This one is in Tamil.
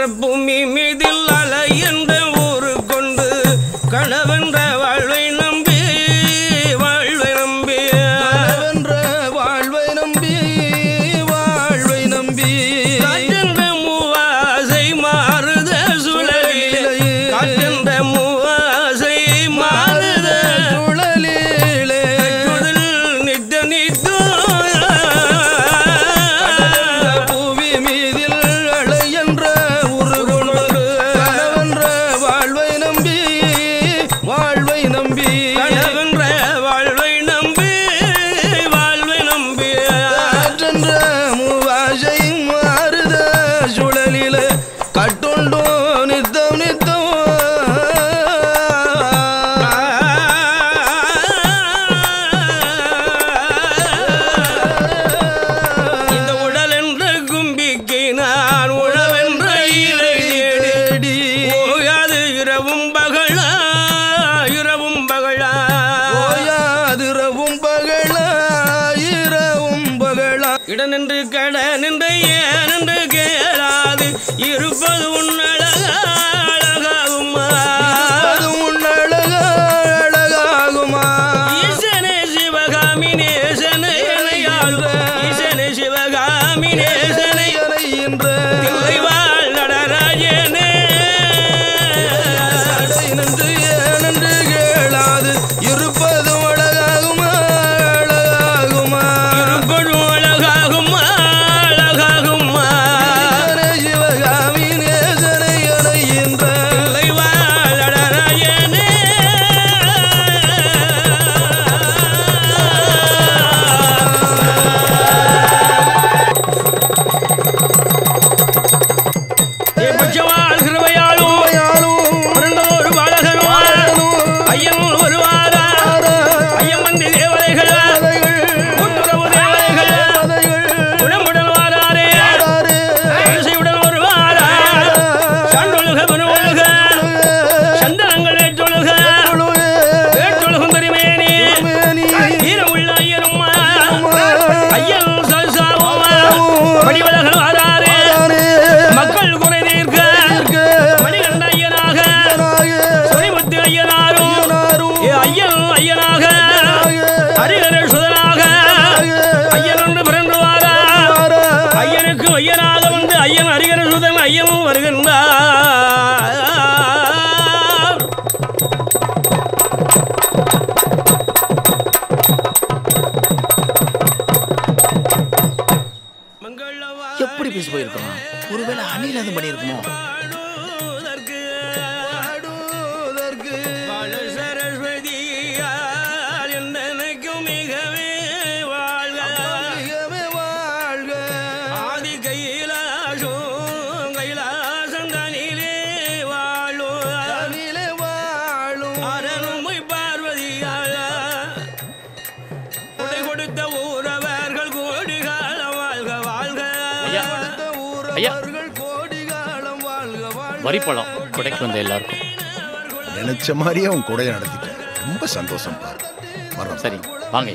என்ற பூமி மீதில் அலை என்ற ஊரு கொண்டு கனவென்ற வாழ்வை நம்பி வாழ்வை நம்பி கனவென்ற வாழ்வை நம்பி வாழ்வை நம்பி காற்றென்ற மூவாசை மாறுத சுழலிலே காற்றென்ற மூவாசை மாறுத சுழலிலே நித்த நித்தோ பூமி மீதில் அலை என்ற ஊரு கொண்டு கனவென்ற வாழ்வை நம்பி வாழ்வை நம்பி கனவென்ற வாழ்வை நம்பி வாழ்வை நம்பி காற்றென்ற மூவாசை மாறுத சுழலில கட்டுண்டோ நித்தம் நித்தம் இந்த உடல் என்ற கும்பிக்கு நான் உழவென்ற இலை தேடி ஓயாது இரவும் பகலா இரவும் பகலா ஓயாதிரவும் பகலா இரவும் பகலா இடன் என்று கட நின்று ஏன் என்று கேளாது இருப்பது உன்னழகா அழகாகுமா அது உன்னழகா அழகாகுமா ஈசனே சிவகாமி நேசனை எனையாள் ஈசனே சிவகாமி நேசனை என்ற தில்லைவாழ் நடராஜனே நின்று ஏனென்று கேளாது இருப்பதும் அழகாகுமா அழகாகுமா இருப்பதும் அழகாகுமா அழகாகுமா சிவகாமி நேசனை என்ற தில்லைவாழ் நடராஜனே பட்சவாள் கிருபையாலும் பிறந்ததொரு பாலகனும் ஐயன் வருவாரா ஐயம் வந்து தேவதைகள் கூட்டுறவு தேவதைகள் குணமுடன் வாராரே இசையுடன் வருவாரா சான்றொழுக பெருவொழுக சந்தனங்கள் ஏற்றொழுக ஏற்றொழுகும் திருமேனி வீரமுள்ள ஐயனும் ஐயன் சல்சாவும் படிவலகள் வாராரே மக்கள் குறை தீர்க்க மணிகண்ட ஐயனாக சொரிமுத்து ஐயனாரும் ஐயன் ஐயனாக ஹரிஹர சுதனாக ஐயன் ஒன்று பிறந்துவாரா ஐயனுக்கு ஐயனாக வந்து ஐயன் ஹரிஹர சுதன் ஐயன் வருகின்றார் எப்படி பேசி போயிருக்கோம்? ஒருவேளை அணில் அது பண்ணியிருக்குமோ? பாடுவதற்கு வாழ சரஸ்வதியால் என்னைக்கும் மிகவே வாழ்க மிகவே வாழ்க ஆதி கைலாசம் கைலாசம் தனிலே வாழும் தனிலே வாழும் அரணுமை பார்வதியால கொடை கொடுத்த ஊரவர்கள் கோடி காலம் வாழ்க வாழ்க ஊரவர்கள் கோடி காலம் வாழ்க வாழ்க வரிப்பழம் கொடைக்கு வந்த எல்லாருக்கும் நினைச்ச மாதிரியே அவன் கூட நடத்திட்டேன். ரொம்ப சந்தோஷம் பாரு. சரி வாங்க.